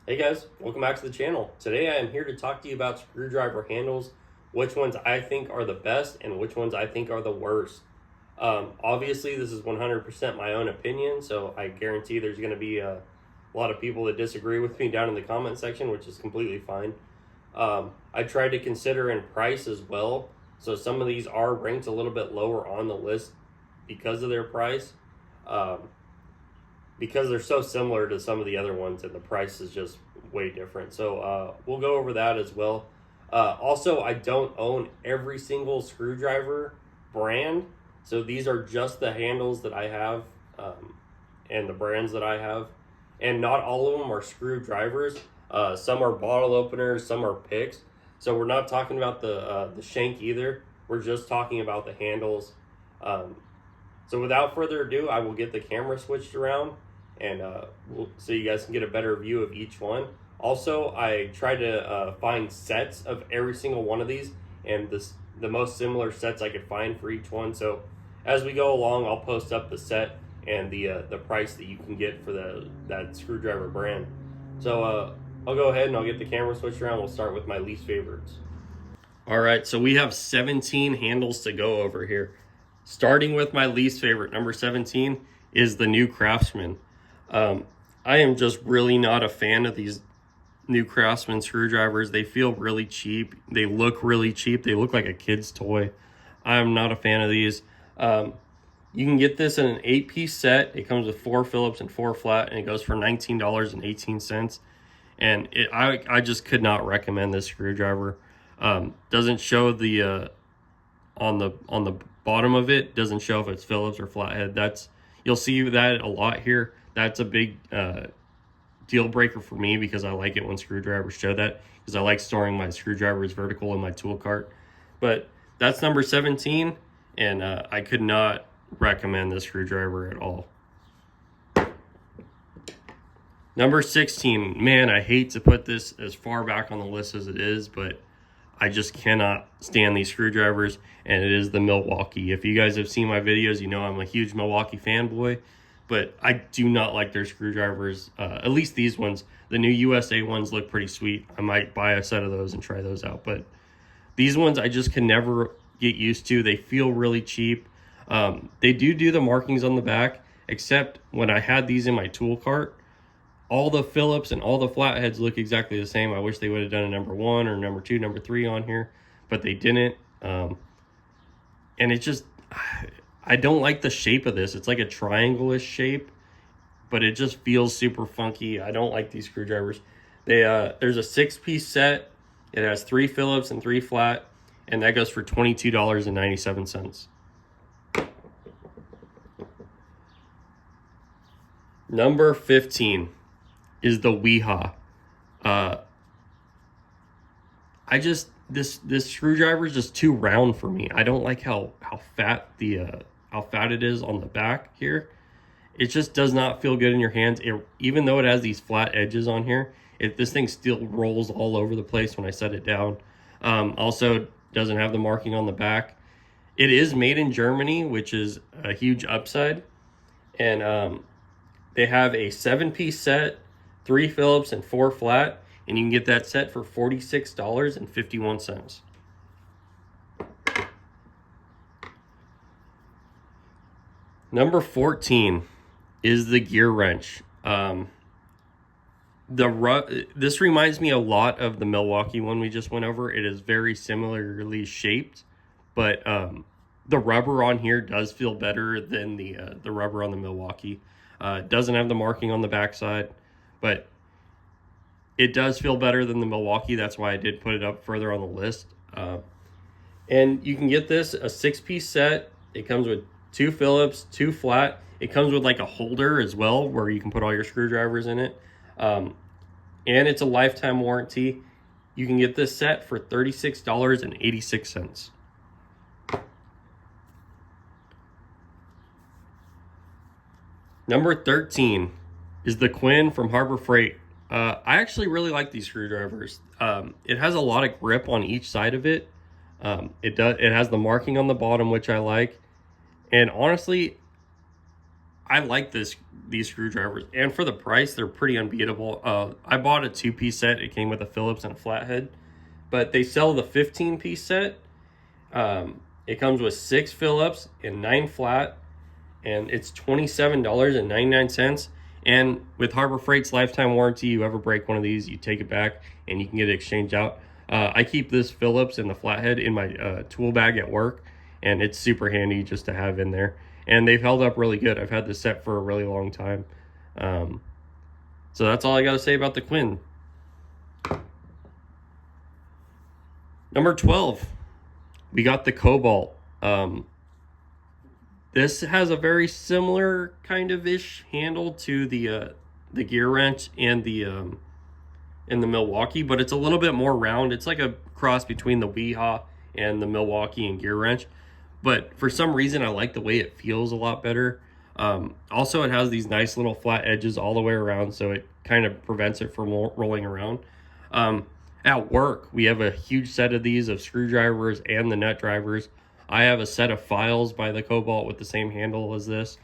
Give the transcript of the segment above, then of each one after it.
Hey guys, welcome back to the channel. Today I am here to talk to you about screwdriver handles, which ones I think are the best and which ones I think are the worst. Obviously, this is 100% my own opinion, so I guarantee there's going to be a lot of people that disagree with me down in the comment section, which is completely fine. I tried to consider in price as well, so some of these are ranked a little bit lower on the list because of their price. Because they're so similar to some of the other ones and the price is just way different. So we'll go over that as well. Also, I don't own every single screwdriver brand. So these are just the handles that I have and the brands that I have. And not all of them are screwdrivers. Some are bottle openers, some are picks. So we're not talking about the shank either. We're just talking about the handles. So without further ado, I will get the camera switched around and so you guys can get a better view of each one. Also, I tried to find sets of every single one of these and the most similar sets I could find for each one. So as we go along, I'll post up the set and the price that you can get for that screwdriver brand. So I'll go ahead and I'll get the camera switched around. We'll start with my least favorites. All right, so we have 17 handles to go over here. Starting with my least favorite, number 17 is the new Craftsman. I am just really not a fan of these new Craftsman screwdrivers. They feel really cheap. They look really cheap. They look like a kid's toy. I'm not a fan of these. You can get this in an 8-piece set. It comes with 4 Phillips and 4 flat, and it goes for $19.18. And I just could not recommend this screwdriver. Doesn't show the on the bottom of it, doesn't show if it's Phillips or flathead. You'll see that a lot here. That's a big deal breaker for me because I like it when screwdrivers show that, because I like storing my screwdrivers vertical in my tool cart. But that's number 17, and I could not recommend this screwdriver at all. Number 16, man, I hate to put this as far back on the list as it is, but I just cannot stand these screwdrivers, and it is the Milwaukee. If you guys have seen my videos, you know I'm a huge Milwaukee fanboy, but I do not like their screwdrivers, at least these ones. The new USA ones look pretty sweet. I might buy a set of those and try those out, but these ones I just can never get used to. They feel really cheap. They do the markings on the back, except when I had these in my tool cart, all the Phillips and all the flatheads look exactly the same. I wish they would have done a number 1 or number 2, number 3 on here, but they didn't. And it just, I don't like the shape of this. It's like a triangle-ish shape, but it just feels super funky. I don't like these screwdrivers. There's a 6-piece set. It has 3 Phillips and 3 flat, and that goes for $22.97. Number 15 is the Wiha. This screwdriver is just too round for me. I don't like how fat it is on the back here. It just does not feel good in your hands. Even though it has these flat edges on here, this thing still rolls all over the place when I set it down. Also doesn't have the marking on the back. It is made in Germany, which is a huge upside. And they have a 7-piece set, 3 Phillips and 4 flat, and you can get that set for $46.51. Number 14 is the Gearwrench. This reminds me a lot of the Milwaukee one we just went over. It is very similarly shaped, but the rubber on here does feel better than the rubber on the Milwaukee. It doesn't have the marking on the backside, but it does feel better than the Milwaukee. That's why I did put it up further on the list. And you can get this, a 6-piece set. It comes with 2 Phillips, 2 flat. It comes with like a holder as well where you can put all your screwdrivers in it. And it's a lifetime warranty. You can get this set for $36.86. Number 13 is the Quinn from Harbor Freight. I actually really like these screwdrivers. It has a lot of grip on each side of it. It has the marking on the bottom, which I like. And honestly, I like these screwdrivers, and for the price, they're pretty unbeatable. I bought a 2-piece set. It came with a Phillips and a flathead, but they sell the 15-piece set. It comes with 6 Phillips and 9 flat, and it's $27.99. And with Harbor Freight's lifetime warranty, you ever break one of these, you take it back and you can get it exchanged out. I keep this Phillips and the flathead in my tool bag at work, and it's super handy just to have in there. And they've held up really good. I've had this set for a really long time. So that's all I got to say about the Quinn. Number 12, we got the Kobalt. This has a very similar kind of ish handle to the Gearwrench and the Milwaukee, but it's a little bit more round. It's like a cross between the Wiha and the Milwaukee and Gearwrench. But for some reason, I like the way it feels a lot better. Also, it has these nice little flat edges all the way around, so it kind of prevents it from rolling around. At work, we have a huge set of these of screwdrivers and the nut drivers. I have a set of files by the Kobalt with the same handle as this,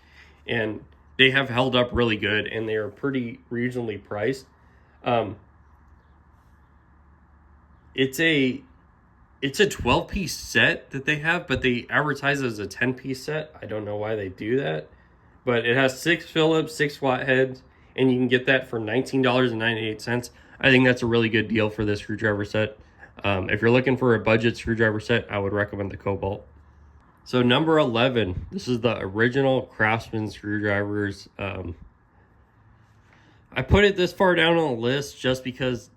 and they have held up really good, and they are pretty reasonably priced. It's a 12-piece set that they have, but they advertise it as a 10-piece set. I don't know why they do that, but it has 6 Phillips, 6 flatheads, and you can get that for $19.98. I think that's a really good deal for this screwdriver set. If you're looking for a budget screwdriver set, I would recommend the Kobalt. So number 11, this is the original Craftsman screwdrivers. I put it this far down on the list just because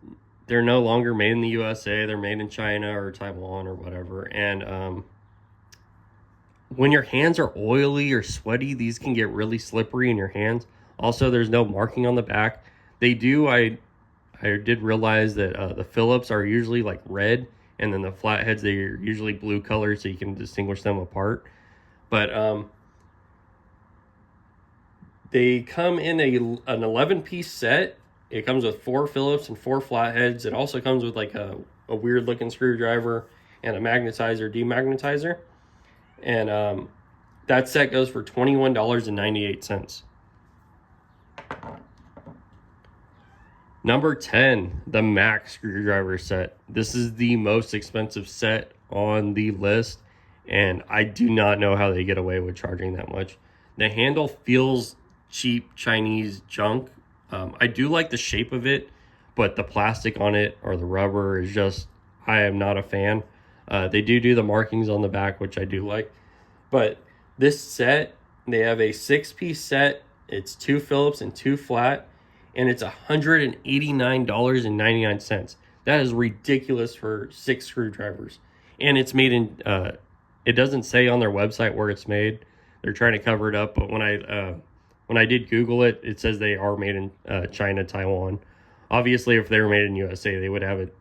they're no longer made in the USA. They're made in China or Taiwan or whatever. And when your hands are oily or sweaty, these can get really slippery in your hands. Also, there's no marking on the back. They do, I did realize that the Phillips are usually like red, and then the flatheads, they're usually blue color, so you can distinguish them apart. But they come in an 11-piece set. It comes with 4 Phillips and 4 flatheads. It also comes with like a weird looking screwdriver and a magnetizer, demagnetizer. And that set goes for $21.98. Number 10, the Max screwdriver set. This is the most expensive set on the list, and I do not know how they get away with charging that much. The handle feels cheap Chinese junk. I do like the shape of it, but the plastic on it or the rubber is just, I am not a fan. They do the markings on the back, which I do like. But this set, they have a 6-piece set. It's 2 Phillips and 2 flat, and it's $189.99. That is ridiculous for 6 screwdrivers. And it's made in, it doesn't say on their website where it's made. They're trying to cover it up, but when I did Google it, it says they are made in China, Taiwan. Obviously, if they were made in USA, they would have it,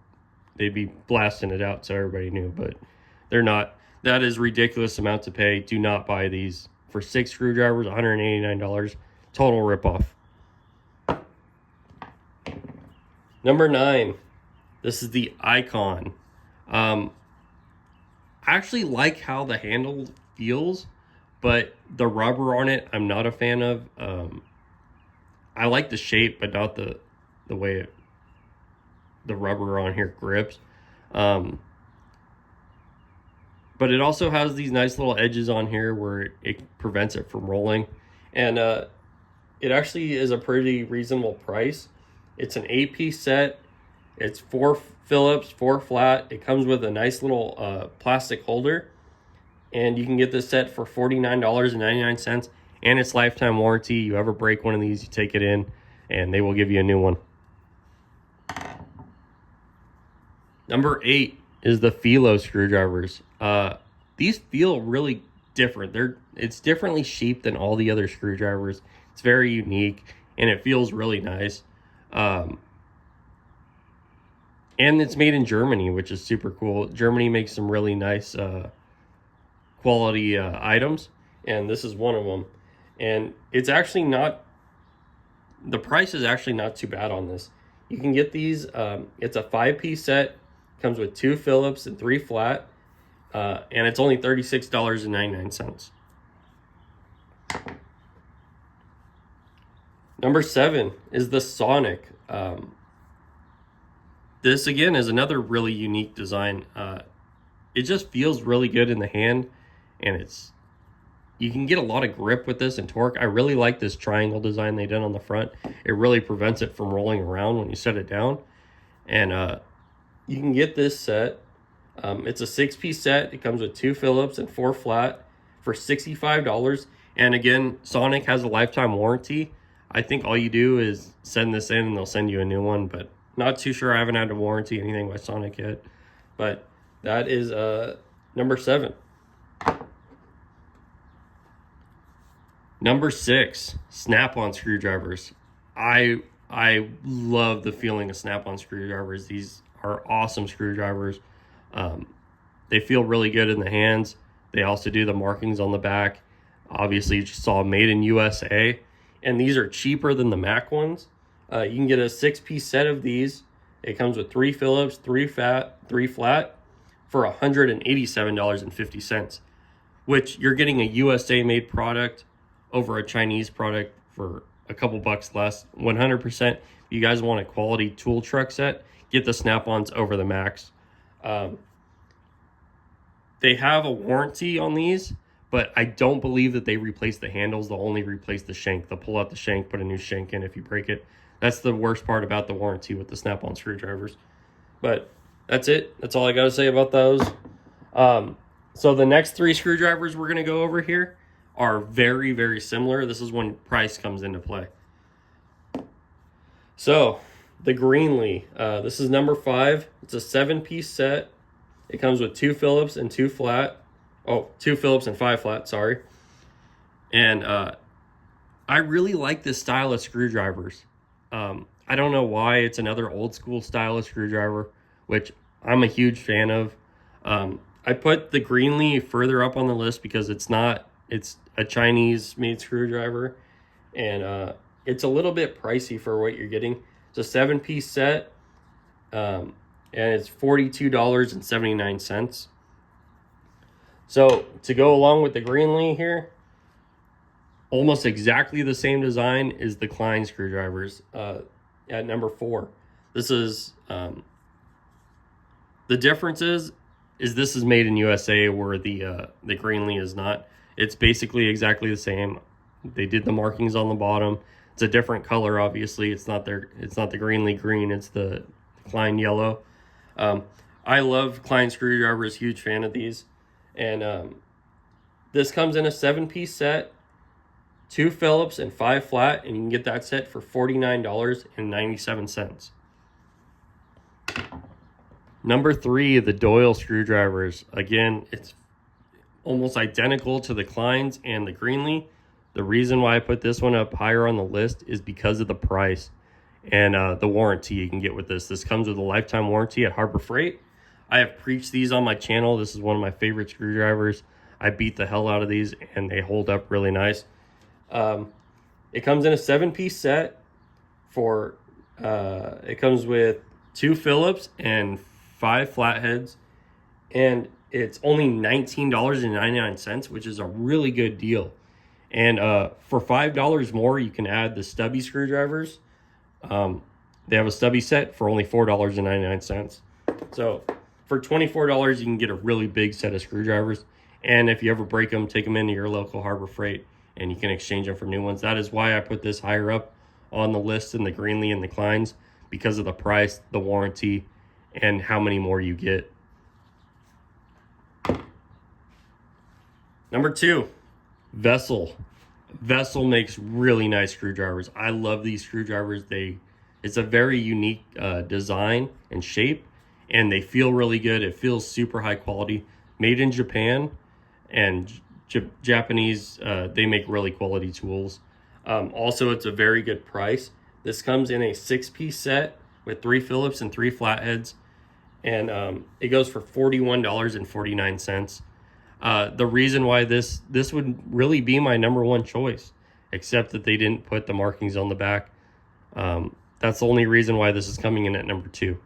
they'd be blasting it out so everybody knew, but they're not. That is ridiculous amount to pay. Do not buy these. For 6 screwdrivers, $189. Total ripoff. Number 9, this is the Icon. I actually like how the handle feels, but the rubber on it, I'm not a fan of. I like the shape, but not the way the rubber on here grips. But it also has these nice little edges on here where it prevents it from rolling. And it actually is a pretty reasonable price. It's an 8-piece set. It's 4 Phillips, 4 flat. It comes with a nice little plastic holder. And you can get this set for $49.99. And it's lifetime warranty. You ever break one of these, you take it in, and they will give you a new one. Number 8 is the Felo screwdrivers. These feel really different. It's differently shaped than all the other screwdrivers. It's very unique, and it feels really nice. And it's made in Germany, which is super cool. Germany makes some really nice quality items, and this is one of them. And it's actually not, the price is actually not too bad on this. You can get these, it's a 5-piece set, comes with 2 Phillips and 3 flat, and it's only $36.99. Number 7 is the Sonic. This again is another really unique design. It just feels really good in the hand, and you can get a lot of grip with this and torque. I really like this triangle design they did on the front. It really prevents it from rolling around when you set it down. And you can get this set. It's a 6-piece set. It comes with 2 Phillips and 4 flat for $65. And again, Sonic has a lifetime warranty. I think all you do is send this in and they'll send you a new one, but not too sure. I haven't had to warranty anything by Sonic yet. But that is number 7. Number 6, snap-on screwdrivers. I love the feeling of snap-on screwdrivers. These are awesome screwdrivers. They feel really good in the hands. They also do the markings on the back. Obviously, you saw made in USA. And these are cheaper than the Mac ones. You can get a 6-piece set of these. It comes with 3 Phillips, 3 flat for $187.50, which you're getting a USA made product over a Chinese product for a couple bucks less. 100%. If you guys want a quality tool truck set, get the snap-ons over the Macs. They have a warranty on these, but I don't believe that they replace the handles. They'll only replace the shank. They'll pull out the shank, put a new shank in if you break it. That's the worst part about the warranty with the snap-on screwdrivers. But that's it. That's all I got to say about those. So the next 3 screwdrivers we're going to go over here are very, very similar. This is when price comes into play. So the Greenlee. This is number 5. It's a 7-piece set. It comes with 2 Phillips and 2 flat. Oh, 2 Phillips and 5 flat, sorry. And I really like this style of screwdrivers. I don't know why. It's another old school style of screwdriver, which I'm a huge fan of. I put the Greenlee further up on the list because it's a Chinese made screwdriver, and it's a little bit pricey for what you're getting. It's a 7-piece set, and it's $42.79. So to go along with the Greenlee here, almost exactly the same design is the Klein screwdrivers at number 4. This is the difference is this is made in USA, where the Greenlee is not. It's basically exactly the same. They did the markings on the bottom. It's a different color, obviously. It's not the Greenlee green. It's the Klein yellow. I love Klein screwdrivers. Huge fan of these. And this comes in a 7-piece set, 2 Phillips and 5 flat, and you can get that set for $49.97. Number 3, the Doyle screwdrivers. Again, it's almost identical to the Kleins and the Greenlee. The reason why I put this one up higher on the list is because of the price and the warranty you can get with this. This comes with a lifetime warranty at Harbor Freight. I have preached these on my channel. This is one of my favorite screwdrivers. I beat the hell out of these, and they hold up really nice. It comes in a 7-piece set for, it comes with 2 Phillips and 5 flatheads, and it's only $19.99, which is a really good deal. And for $5 more, you can add the stubby screwdrivers. They have a stubby set for only $4.99. So for $24, you can get a really big set of screwdrivers. And if you ever break them, take them into your local Harbor Freight, and you can exchange them for new ones. That is why I put this higher up on the list than the Greenlee and the Kleins, because of the price, the warranty, and how many more you get. Number 2, Vessel. Vessel makes really nice screwdrivers. I love these screwdrivers. It's a very unique design and shape, and they feel really good. It feels super high quality. Made in Japan, and Japanese, they make really quality tools. Also, it's a very good price. This comes in a 6-piece set with 3 Phillips and 3 flatheads, and it goes for $41.49. The reason why this would really be my number 1 choice, except that they didn't put the markings on the back. That's the only reason why this is coming in at number 2.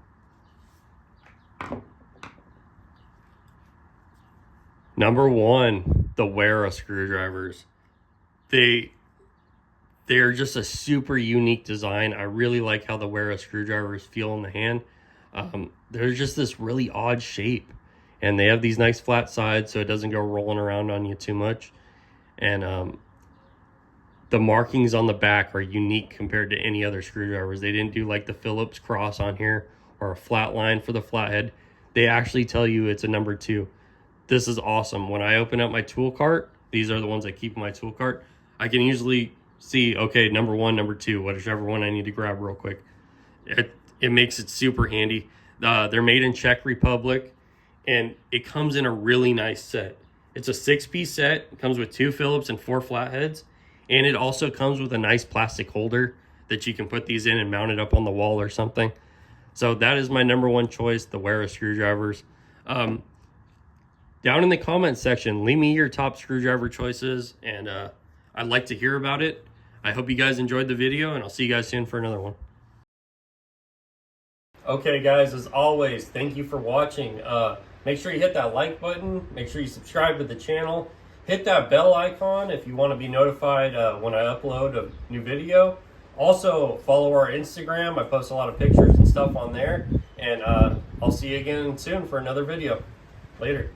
Number 1, the Wera screwdrivers. They they're just a super unique design. I really like how the Wera screwdrivers feel in the hand. They're just this really odd shape, and they have these nice flat sides so it doesn't go rolling around on you too much. And the markings on the back are unique compared to any other screwdrivers. They didn't do like the Phillips cross on here or a flat line for the flathead. They actually tell you it's a number 2. This is awesome. When I open up my tool cart, these are the ones I keep in my tool cart, I can usually see, okay, number 1, number 2, whichever one I need to grab real quick. It makes it super handy. They're made in Czech Republic, and it comes in a really nice set. It's a 6-piece set. It comes with 2 Phillips and 4 flatheads, and it also comes with a nice plastic holder that you can put these in and mount it up on the wall or something. So that is my number 1 choice, the Wera screwdrivers. Down in the comments section, leave me your top screwdriver choices, and I'd like to hear about it. I hope you guys enjoyed the video, and I'll see you guys soon for another one. Okay, guys, as always, thank you for watching. Make sure you hit that like button. Make sure you subscribe to the channel. Hit that bell icon if you want to be notified when I upload a new video. Also, follow our Instagram. I post a lot of pictures and stuff on there. And I'll see you again soon for another video. Later.